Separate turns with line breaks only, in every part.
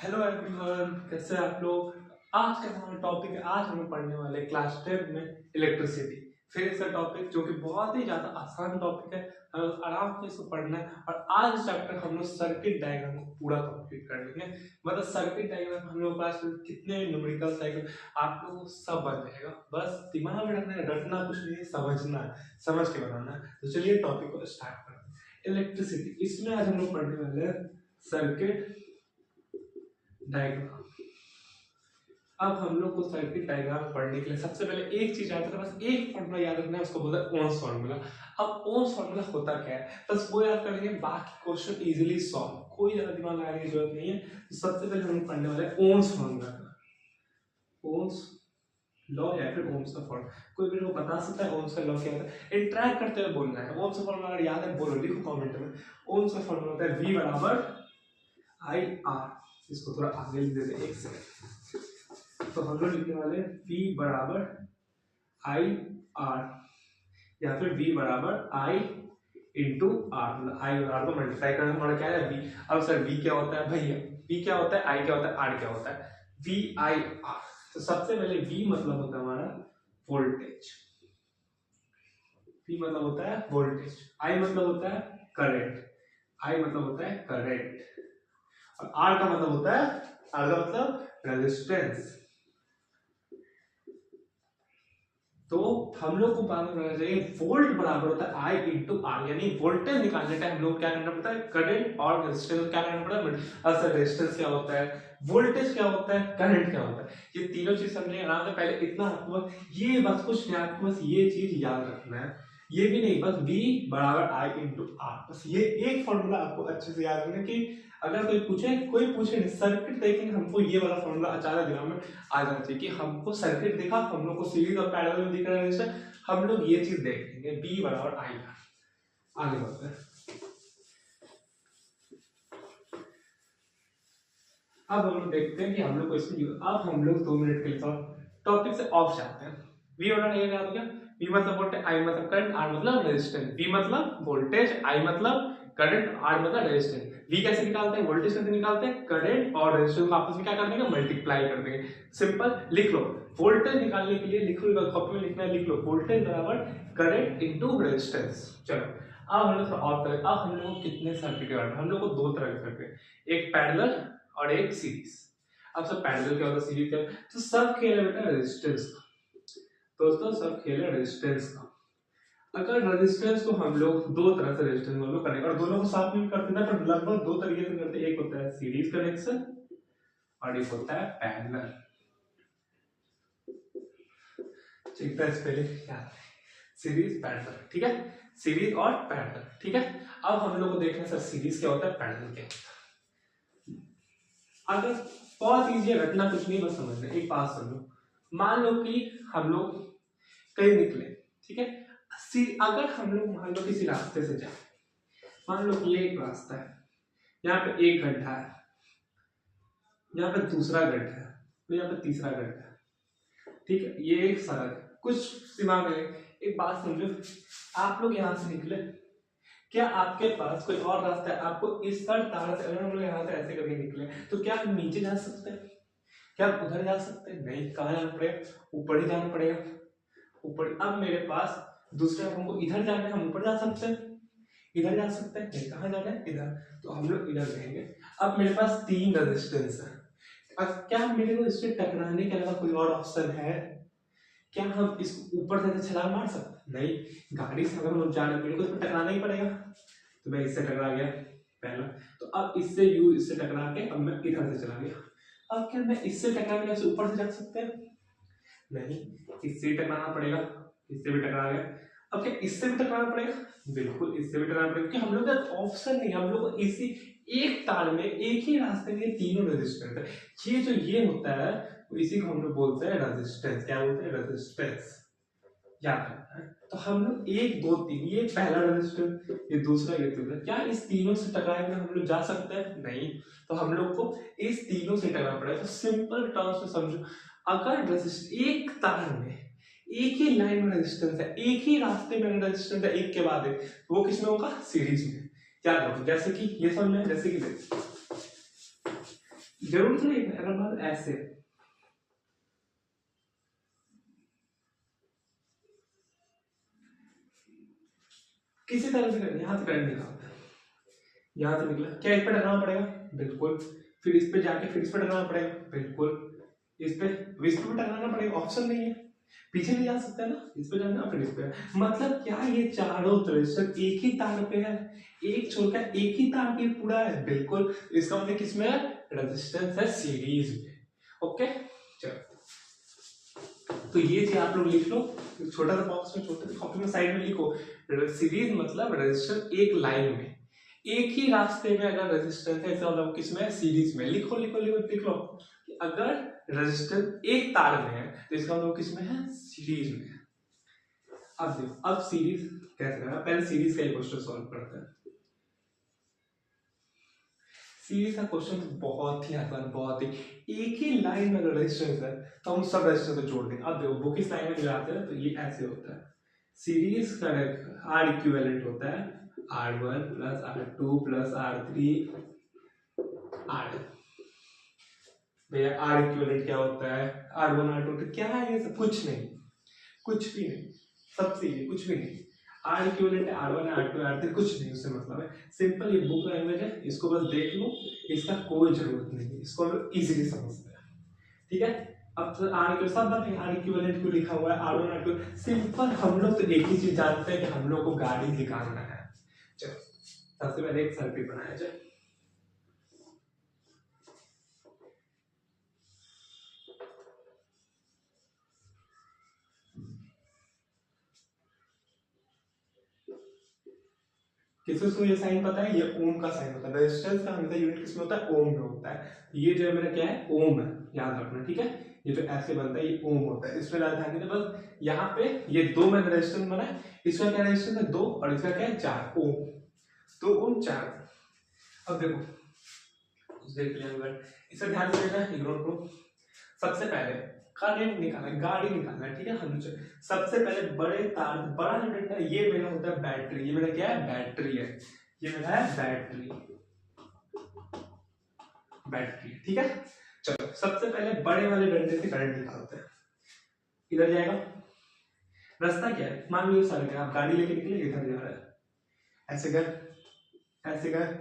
Hello everyone, कैसे हैं आप लोग। आज का हमारा टॉपिक है, आज हम लोग पढ़ने वाले क्लास 10 में इलेक्ट्रिसिटी। फिर इसका टॉपिक जो कि बहुत ही ज्यादा आसान टॉपिक है, हमें आराम से इसको पढ़ना है। और आज चैप्टर हम लोग सर्किट डायग्राम को पूरा कंप्लीट कर लेंगे। मतलब सर्किट डायग्राम हम लोग पास कितने न्यूमेरिकल साइकिल आप लोग सब बन जाएगा। बस दिमाग में रखना है, रटना कुछ नहीं है, समझना है, समझ के बनाना है। तो चलिए टॉपिक को स्टार्ट करते हैं। इलेक्ट्रिसिटी, इसमें आज हम लोग पढ़ने वाले हैं सर्किट डायग्राम। अब हम लोग को सर्किट डायग्राम पढ़ने के लिए सबसे पहले एक चीज याद रखना, बस एक फॉर्मूला याद रखना है, उसको बोलते हैं ओम्स फॉर्मूला। अब ओम्स फॉर्मूला होता क्या है, बस वो याद करेंगे, बाकी क्वेश्चन इजीली सॉल्व, कोई ज्यादा दिमाग लगाने की जरूरत नहीं है। तो सबसे पहले हम पढ़ने वाले हैं ओम्स फॉर्मूला का। ओम्स लॉ या फिर ओम्स का फॉर्मूला, कोई भी लोग बता सकता है ओम्स का लॉ क्या होता है। इंटरैक्ट करते हुए बोलना है। ओम्स का फॉर्मूला अगर याद है बोलो, लिखो कमेंट में। ओम्स का फॉर्मूला होता है V बराबर आई आर। इसको थोड़ा आगे लिख देते हैं, एक सेकंड। तो हम लोग लिखने वाले V बराबर आई आर या फिर V बराबर आई इंटू आर। मतलब आई और आर को मल्टीप्लाई करना हमारा क्या है V। अब सर V क्या होता है भैया, V क्या होता है, I क्या होता है, R क्या होता है, V I R। तो सबसे पहले V मतलब होता है हमारा वोल्टेज, V मतलब होता है वोल्टेज, I मतलब होता है करंट, I मतलब होता है करंट, और R का मतलब होता है, R का मतलब रेजिस्टेंस। तो हम लोग को पता करना चाहिए वोल्ट बराबर होता है आई इंटू आर। यानी वोल्टेज निकालने का हम लोग क्या करना पड़ता है, करंट और रेजिस्टेंस क्या करना पड़ता है। असल रेजिस्टेंस क्या होता है, वोल्टेज क्या होता है, करंट क्या होता है, ये तीनों चीज समझने आराम से। पहले इतना आपको ये बस कुछ नहीं, आपको बस ये चीज याद रखना है। ये भी नहीं, बस V बराबर आई इंटू आर, बस ये एक फॉर्मूला आपको अच्छे से याद रखना कि अगर कोई पूछे नहीं, सर्किट देखेंगे हमको ये वाला फॉर्मूला अचानक दिमाग में आ जाना चाहिए कि हमको सर्किट दिखा, हम लोग को सीरीज और पैरेलल में दिख रहा है रेजिस्टर, हम लोग ये चीज देख लेंगे B बराबर आई आर। आगे बढ़ते हैं। अब हम लोग देखते हैं कि हम लोग को इसमें, अब हम लोग 2 मिनट के लिए टॉपिक से ऑफ जाते हैं। V बराबर ये याद हो गया, V मतलब वोल्टेज, I मतलब करंट, R मतलब रेजिस्टेंस। V मतलब वोल्टेज, I मतलब करंट, R मतलब रेजिस्टेंस। V कैसे निकालते हैं, वोल्टेज कैसे निकालते हैं, करंट और रेजिस्टेंस को आपस में क्या कर देंगे, मल्टीप्लाई कर देंगे। सिंपल, लिख लो। वोल्टेज निकालने के लिए लिखो, कॉपी में लिखना है, लिख लो वोल्टेज बराबर करंट इनटू रेजिस्टेंस। चलो अब हम लोग थोड़ा और करें। अब हम लोग को कितने सर्किट के बारे में, हम लोग को 2 तरह के सर्किट, एक पैरेलल और एक सीरीज। अब सब पैरेलल क्या होता है, सीरीज क्या होता है, तो सब खेल है बेटा रेजिस्टेंस का। दोस्तों सब खेल है रेजिस्टेंस का। अगर रेजिस्टेंस को हम लोग 2 तरह से रेजिस्टेंस हम लोग करेंगे, और दोनों को साथ में करते हैं, पर लगभग 2 तरीके से करते हैं। एक होता है सीरीज कनेक्शन और एक होता है पैरेलल। ठीक है, पहले क्या सीरीज पैरेलल, ठीक है, सीरीज और पैरेलल, ठीक है। अब हम लोग को देखना सर सीरीज क्या होता है, पैरेलल क्या होता है। अगर बहुत इजी है, रटना कुछ नहीं, बस समझना। एक बात समझो, मान लो कि हम लोग कहीं निकले, ठीक है, अगर हम लोग मान लो किसी रास्ते से जाए, मान लो कि ये एक रास्ता है, यहाँ पे एक गड्ढा है, यहाँ पे दूसरा गड्ढा है, तो यहाँ पे तीसरा गड्ढा है, ठीक है, ये एक सड़क है। कुछ दिमाग में एक बात समझो, आप लोग यहाँ से निकले, क्या आपके पास कोई और रास्ता है, आपको इस पर तार से, अगर हम लोग यहाँ से ऐसे करके निकले तो क्या हम नीचे जा सकते हैं, क्या आप उधर जा सकते हैं, नहीं, कहाँ जाना पड़ेगा, ऊपर ही जाना पड़ेगा, ऊपर। अब मेरे पास दूसरे, हमको इधर जाना है, हम ऊपर जा सकते हैं, इधर जा सकते हैं, नहीं, कहाँ जाना है, इधर, तो हम लोग इधर जाएंगे। अब मेरे पास 3 रेजिस्टेंस है, अब क्या मेरे को इससे टकराने के अलावा कोई और ऑप्शन है, क्या हम इसको ऊपर से छलांग मार सकते हैं, नहीं, गाड़ी से अगर हम जा रहे हैं मेरे को इसमें टकराना ही पड़ेगा। तो मैं इससे टकरा गया पहला, तो अब इससे टकरा के अब मैं इधर से चला गया। अब क्या मैं इससे टकरा के ऐसे ऊपर से जा सकते हैं, नहीं, इससे भी टकराना पड़ेगा, इससे भी टकरा गया। अब क्या इससे भी टकराना पड़ेगा, बिल्कुल इससे भी टकराना पड़ेगा, क्योंकि हम लोग का ऑप्शन नहीं, हम लोग को इसी एक तार में एक ही रास्ते में तीनों रेजिस्टेंस है। ये जो ये होता है, इसी को हम लोग बोलते हैं रेजिस्टेंस। क्या बोलते हैं, रेजिस्टेंस, याद रखना है। तो हम लोग 1 2 3, ये पहला रेजिस्टेंस, ये दूसरा, ये तीसरा, क्या इस तीनों से टकराए हुए हम लोग जा सकते हैं, नहीं, तो हम लोग को इस तीनों से टकराना पड़ेगा। तो सिंपल टर्म्स में समझो, अगर एक तार में एक ही लाइन में रेजिस्टेंस है, एक ही रास्ते में रेजिस्टेंस है, एक के बाद एक, वो किसमें होगा, सीरीज में। क्या करो, जैसे कि ये समझ में, जैसे कि जरूर थोड़ी अगर मान ऐसे किसी तरह से यहाँ से करंट निकालते हैं, यहाँ से निकला क्या, इस पे टकराना पड़ेगा बिल्कुल, फिर इस पे जाके फिर इस पे टकराना पड़ेगा बिल्कुल, इस पे भी टकराना पड़ेगा, ऑप्शन नहीं है, पीछे नहीं जा सकता है ना, इस पे जाना फिर इस पे, मतलब क्या ये चारों रेजिस्टर एक ही तार पे है, एक छोड़कर एक ही तार पे पूरा है बिल्कुल, इसका मतलब किसमें है, रेजिस्टेंस है सीरीज में। ओके चलो, तो ये चीज आप लोग लिख लो, छोटा सा बॉक्स में, छोटे से कॉपी में साइड में लिखो, सीरीज मतलब रेजिस्टर एक लाइन में, एक ही रास्ते में अगर रेजिस्टेंस है, इसका मतलब किसमें, सीरीज में, लिखो लिखो लिखो लिख लो, अगर रेजिस्टेंस एक तार में है तो इसका मतलब किसमें है, सीरीज में है। अब देखो, अब सीरीज कैसे करना, पहले सीरीज का क्वेश्चन सॉल्व करते हैं। सीरीज का क्वेश्चन बहुत ही आसान, बहुत ही, एक ही लाइन में अगर रेजिस्टेंस है तो हम सब रेजिस्टेंस को जोड़ देंगे। अब देखो बुक इस लाइन में मिलाते हैं तो ये ऐसे होता है, सीरीज का आर इक्विवेलेंट होता है R1 plus R2 plus R3 R, भैया आर इक्विवेलेंट क्या होता है, R1 R2 क्या है, ये सब कुछ नहीं, कुछ भी नहीं, सबसे ये कुछ भी नहीं, आर इक्विवेलेंट है R1 R2 R3 कुछ नहीं, उससे मतलब है सिंपल, ये बुक लैंग्वेज है, इसको बस देख लो, इसका कोई जरूरत नहीं है, इसको हम लोग इजीली समझते हैं। ठीक है, अब तो आर इक्विवेलेंट सब बात है, आर इक्विवेलेंट क्यों लिखा हुआ है, R1 R2 सिंपल, हम लोग तो एक ही चीज जानते हैं कि हम लोग को गाड़ी निकालना है। चलो सबसे पहले एक सर्किट बनाया जाए, किसको ये साइन पता है, ये ओम का साइन होता है, रेजिस्टेंस का हमेशा यूनिट किसमें होता है, ओम में होता है, ये जो है मेरा क्या है, ओम है, याद रखना ठीक है, ये जो ऐसे बनता है ये ओम होता है, इसमें ध्यान देना बस, यहाँ पे ये 2 में रेजिस्टेंस बना है, इसका क्या रेजिस्टेंस है 2 और इसका क्या है 4 ओम, 2 ओम 4। अब देखो देख लिया, इसे ध्यान से देखना, इग्नोर करो, सबसे पहले करंट निकालना है, गाड़ी निकालना है, ठीक है, हम सबसे पहले बड़े तार, बड़ा जो डंडा है ये मेरा होता है बैटरी, ये मेरा क्या है, बैटरी है, ये मेरा है बैटरी, बैटरी ठीक है। चलो सबसे पहले बड़े वाले डंडे से करंट निकालते हैं, इधर जाएगा, रास्ता क्या है, मान लो सड़क है, आप गाड़ी लेके निकले, इधर जा रहा है, ऐसे कर, ऐसे कर,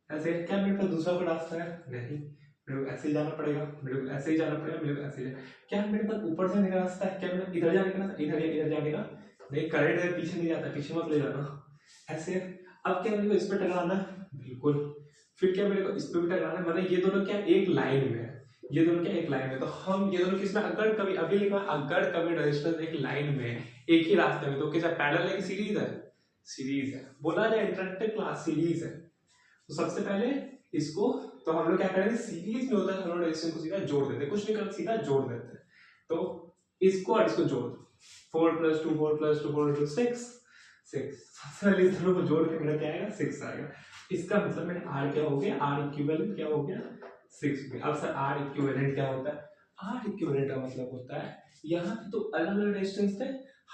ऐसे, क्या मेरे पास दूसरा कोई रास्ता है, नहीं, मेरे को ऐसे ही जाना पड़ेगा, मेरे को ऐसे ही जाना पड़ेगा, मेरे को ऐसे ही क्या मेरे पास ऊपर से जाने का रास्ता है, क्या मेरे इधर जाने का रास्ता, इधर इधर जाने का नहीं, करंट पीछे नहीं जाता, पीछे मत ले जाना, ऐसे। अब क्या मेरे को इस पे टकराना है बिल्कुल, फिर क्या मेरे को इस पे भी टकराना है, मतलब ये दोनों क्या एक लाइन में है, ये दोनों क्या एक लाइन में, तो हम ये दोनों किसमें, अगर कभी अभी लिखा, अगर कभी रेजिस्टेंस एक लाइन में एक ही रास्ते में, तो क्या पैरेलल है कि सीरीज है, सीरीज है, बोला जाए इंटरेक्टिव क्लास सीरीज है। तो सबसे पहले इसको, तो हम लोग क्या करेंगे, सीरीज में होता है, हम लोग रेजिस्टेंस को सीधा जोड़ देते हैं, कुछ नहीं करते, सीधा जोड़ देते हैं, तो इसको और इसको जोड़ दो, 4 + 2 4 + 2 4 = 6 6, सबसे पहले इस दोनों को जोड़ के मेरा क्या आएगा 6 आएगा, इसका मतलब मेरा आर क्या हो गया, आर इक्विवेलेंट क्या हो गया 6 हो गया। अब सर आर इक्विवेलेंट क्या होता है, आर इक्विवेलेंट का मतलब होता है, यहाँ पे तो अलग अलग रेजिस्टेंस थे,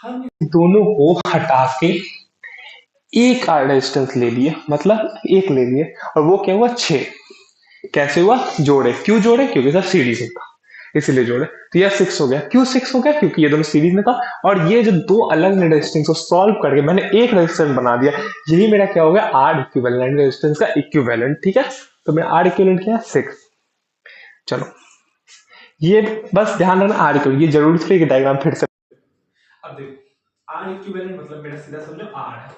हम दोनों को हटा के एक आर रेजिस्टेंस ले लिए, मतलब एक ले लिए, और वो क्या हुआ 6, कैसे हुआ, जोड़े, क्यों जोड़े, क्योंकि सर सीरीज में था इसीलिए जोड़े, तो यह 6 हो गया, क्यों 6 हो गया, क्योंकि ये दोनों सीरीज में था, और ये जो दो अलग रेजिस्टेंस को सॉल्व करके मैंने एक रेजिस्टेंस बना दिया, यही मेरा क्या हो गया, आर इक्विवेलेंट, रेजिस्टेंस का इक्विवेलेंट, ठीक है, तो मेरा आर इक्विवेलेंट क्या है 6। चलो ये बस ध्यान रखना, आर इक्विवेलेंट, ये जरूरी थोड़ी कि डायग्राम फिर से, अब देखो आर इक्विवेलेंट मतलब मेरा सीधा समझो आर है,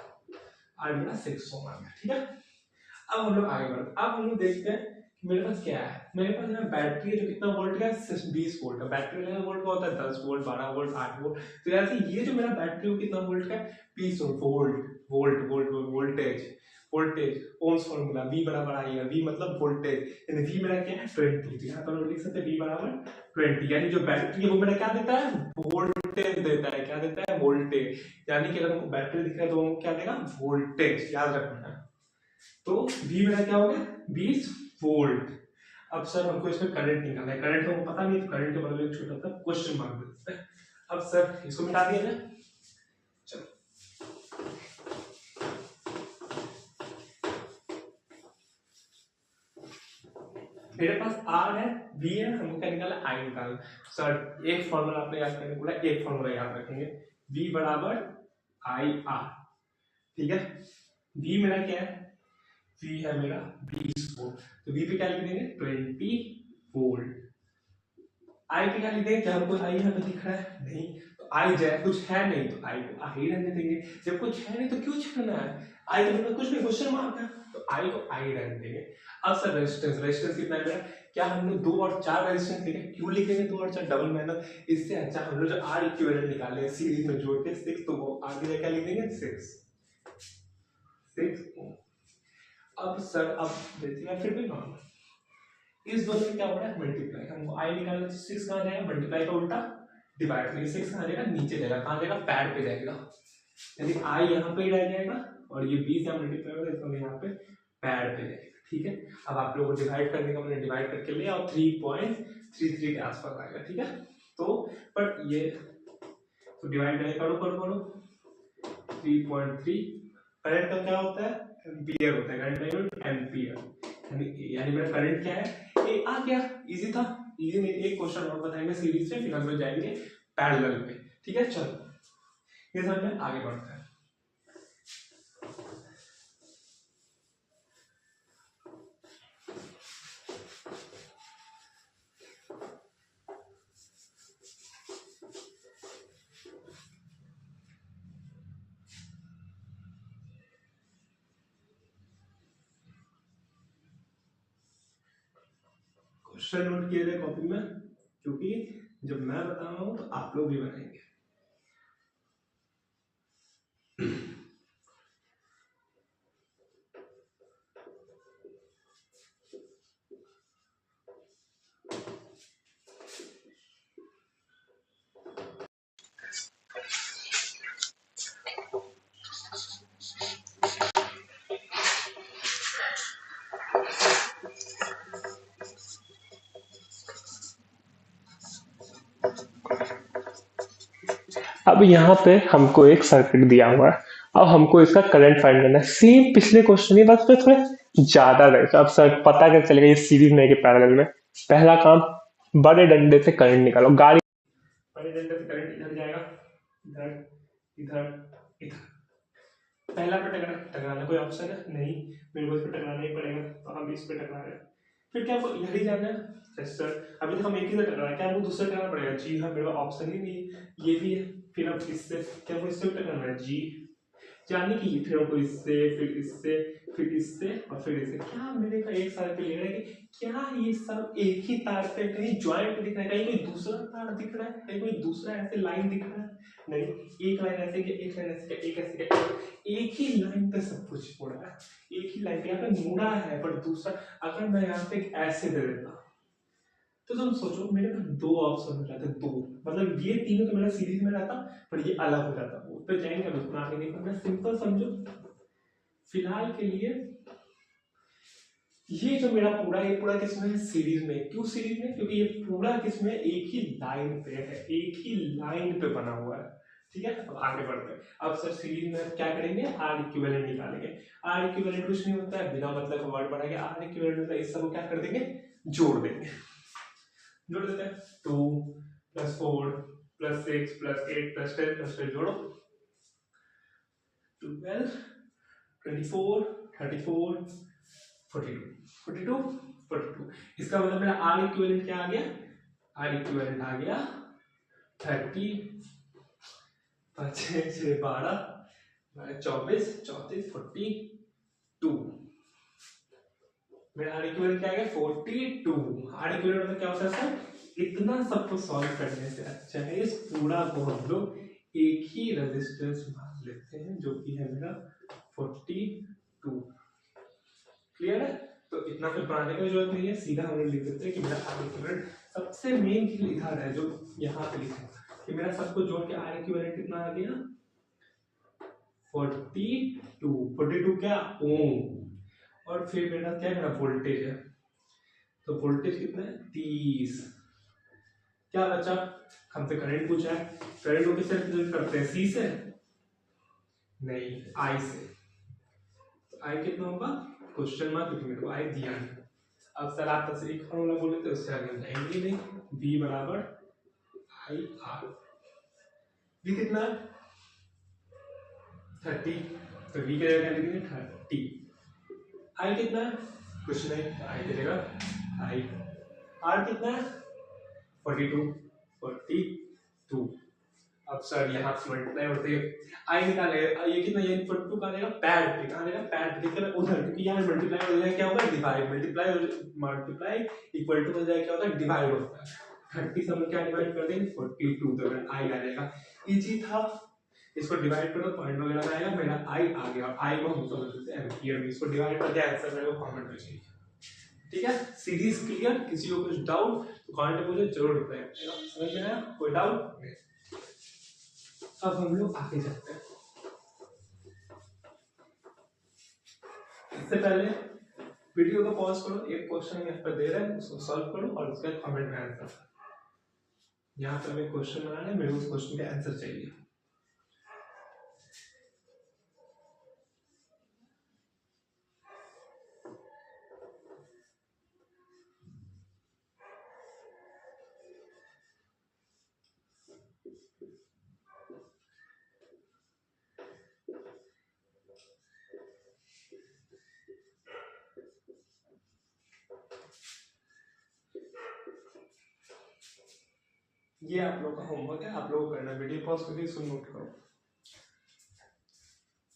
आर मेरा 6 ओम है, ठीक है। अब हम लोग आगे बढ़ते, अब हम लोग देखते हैं कि मेरे पास क्या है, मेरे पास ना बैटरी है जो कितना वोल्ट का है, 20 वोल्ट का, बैटरी का वोल्ट का होता है 10 वोल्ट 12 वोल्ट 8 वोल्ट, तो ऐसे ये जो मेरा बैटरी है कितना वोल्ट का है, 20 volt, volt volt voltage, voltage ohm's formula V बराबर आएगा, V मतलब वोल्टेज, यानी V मेरा क्या है 20, तो यहाँ पर हम लिख सकते हैं V बराबर 20, यानी जो बैटरी है वो मेरा क्या देता है, वोल्टेज देता है, क्या देता है, वोल्टेज, यानी कि अगर हमको बैटरी दिख रहा है तो वो क्या देगा, वोल्टेज, याद रखना है। तो V मेरा क्या हो गया 20 वोल्ट। अब सर हमको इसमें करंट निकालना है, करंट हमको पता नहीं, तो करंट के बदले एक छोटा सा क्वेश्चन मार्क देते हैं। अब सर इसको मिटा दिया जाए, चलो मेरे पास आर है, वी है, हमको क्या निकाला, आई निकाला। सर एक फॉर्मूला आपने याद करने बोला, एक फॉर्मूला याद रखेंगे, वी बराबर आई आर, ठीक है। वी मेरा क्या है, वी है मेरा 20 वोल्ट, तो वी पे क्या लिख देंगे 20 वोल्ट। आई पे क्या लिख देंगे, क्या हमको आई यहाँ पे दिख रहा है, नहीं, तो आई जब कुछ है नहीं तो आई को आई रहने देंगे, जब कुछ है नहीं तो क्यों छाना है, आई तो मतलब कुछ नहीं, क्वेश्चन मार्क है, तो आई को आई रहने देंगे। अब सर रेजिस्टेंस, रेजिस्टेंस कितना है मेरा, क्या हम लोग 2 और 4 रेजिस्टेंस लिखे, क्यों लिखेंगे 2 और 4, डबल मेहनत, इससे अच्छा हम लोग जो आर इक्विवेलेंट निकाले हैं सीरीज में जोड़ के 6, तो वो आगे क्या लिख देंगे 6 ओम। अब सर अब देखिए फिर भी नॉर्मल, इस दोनों में क्या हो रहा है मल्टीप्लाई, हमको आई निकालना तो 6 कहाँ जाएगा, मल्टीप्लाई का उल्टा डिवाइड, तो ये 6 कहाँ जाएगा, नीचे जाएगा, कहाँ जाएगा, पैड पे जाएगा, यानी आई यहाँ पे ही रह जाएगा और ये 20 यहाँ मल्टीप्लाई होगा इसको यहाँ पे पैड पे जाएगा, ठीक है। अब आप लोगों को डिवाइड करने का मैंने डिवाइड करके लिया और 3.33 के आसपास आएगा, ठीक है। तो पर ये तो डिवाइड करो करो करो 3.3, करंट का क्या होता है, एम्पियर होता है, करंट यूनिट एम्पियर, यानी मेरा करंट क्या है, ये आ गया, इजी था, इजी में एक क्वेश्चन और बताएंगे सीरीज में, फिर हम लोग जाएंगे पैरेलल पे, ठीक है। चलो ये समझ में, आगे बढ़ते हैं। क्वेश्चन नोट किए थे कॉपी में, क्योंकि जब मैं बता रहा हूं तो आप लोग भी बनाएंगे। अब यहाँ पे हमको एक सर्किट दिया हुआ है, अब हमको इसका करंट फाइंड करना है, सेम पिछले क्वेश्चन ही, बस थोड़े ज्यादा रहेगा। अब सर पता कैसे चलेगा ये सीरीज में कि पैरेलल में, पहला काम बड़े डंडे से करंट निकालो, गाड़ी बड़े डंडे से करंट इधर जाएगा, इधर इधर इधर, पहला पे टकराना कोई ऑप्शन है नहीं, मेरे को इस पे टकराना ही पड़ेगा, तो हम इस पे टकरा रहे हैं, फिर क्या आपको इधर ही जाना है, यस सर, अभी तक हम एक ही से टकरा रहे हैं, क्या हमको दूसरा टकराना पड़ेगा, जी हाँ, मेरे पास ऑप्शन ही नहीं है, ये भी है, फिर अब इससे क्या हमको इससे टकराना है, जी जाने की, फिर हमको इससे, फिर इससे, फिर इससे और फिर इससे, क्या मेरे का एक साथ पे ले रहा है कि क्या ये सब एक ही तार पे कहीं ज्वाइंट दिख रहा है, कहीं कोई दूसरा तार दिख रहा है, कहीं कोई दूसरा ऐसे लाइन दिख रहा है, नहीं, एक लाइन ऐसे के, एक लाइन ऐसे के, एक ऐसे के, एक ही लाइन पे सब कुछ हो रहा है, एक ही लाइन पे यहाँ पे मुड़ा है, पर दूसरा अगर मैं यहाँ पे ऐसे दे देता तो तुम सोचो मेरे पास 2 ऑप्शन हो जाते, 2 मतलब ये तीनों तो मेरा सीरीज में रहता, पर ये अलग हो जाता, उस पर जाएंगे बिल्कुल आगे नहीं करना, सिंपल समझो फिलहाल के लिए ये जो मेरा पूरा, ये पूरा किसमें है, सीरीज में। क्यों सीरीज में, क्योंकि ये पूरा किसमें एक ही लाइन पे है, एक ही लाइन पे बना हुआ है, ठीक है। अब आगे बढ़ते हैं, अब सर सीरीज में क्या करेंगे, आर इक्विवेलेंट निकालेंगे, आर इक्विवेलेंट कुछ नहीं होता है, बिना मतलब का वर्ड बनाएंगे, आर इक्विवेलेंट मतलब इस सब क्या कर देंगे, जोड़ देंगे, जोड़ देते हैं, 2 + 4 + 6 + 8 + 10 + 12 जोड़ो, 12 24 34 42 42 42, इसका मतलब मेरा आर इक्विवेलेंट क्या आ गया, आर इक्विवेलेंट आ गया 30 5 6 12 24 34 42, मेरा आर इक्विवेलेंट क्या आ गया 42। आर इक्विवेलेंट मतलब क्या होता है सर, इतना सबको सॉल्व करने से अच्छा है इस पूरा को हम लोग एक ही रेजिस्टेंस मान लेते हैं, जो कि है मेरा 42, क्लियर है। तो इतना फिर बनाने की जरूरत नहीं है, सीधा हम लोग लिख देते हैं कि मेरा आर इक्विवेलेंट सबसे मेन चीज इधर है, जो यहाँ पे लिखा है कि मेरा सबको जोड़ के आर इक्विवेलेंट कितना आ गया 42 क्या ओम, और फिर मेरा क्या मेरा वोल्टेज है, तो वोल्टेज कितना है 30, क्या बचा, हमसे करंट पूछा है, करंट को किससे रिप्रेजेंट करते हैं, सी से नहीं, आई से, तो आई कितना होगा क्वेश्चन मार्क, क्योंकि मेरे को आई दिया नहीं, अब सर आप बस एक फॉर्मूला बोले तो उससे आगे जाएंगे नहीं। v बराबर आई आर। v कितना है 30, तो v की जगह क्या लिखेंगे 30। आई कितना है कुछ नहीं, तो आई की जगह आई। आर कितना है 42। अब सर यहाँ से मल्टीप्लाई होते आई निकाले, ये कितना, ये 42 कहाँ जाएगा पैड पे, कहाँ जाएगा पैड पे, कितना उधर, क्योंकि यहाँ मल्टीप्लाई हो जाएगा क्या होगा डिवाइड, मल्टीप्लाई इक्वल टू हो जाएगा क्या होता है डिवाइड होता है। 30 से हम क्या डिवाइड कर देंगे 42, तो आई आ जाएगा। इजी था, इसको डिवाइड करो पॉइंट वगैरह आएगा, मेरा आई आ गया। आई को हम समझ लेते हैं एम्पियर में, इसको डिवाइड करके आंसर मेरे को कमेंट में चाहिए। ठीक है, सीरीज क्लियर? किसी को कुछ डाउट तो कमेंट में मुझे जरूर रिप्लाई करेगा। समझ में आया? कोई डाउट नहीं? अब हम लोग आगे चलते हैं। इससे पहले वीडियो को पॉज करो, एक क्वेश्चन यहाँ पर दे रहे हैं उसको सॉल्व करो और उसका कमेंट में आंसर। यहाँ पर हमें क्वेश्चन बनाना है, मेरे को उस क्वेश्चन के आंसर चाहिए। ये आप लोग का होमवर्क है, आप लोग को करना। वीडियो पॉज करके इसको नोट करो।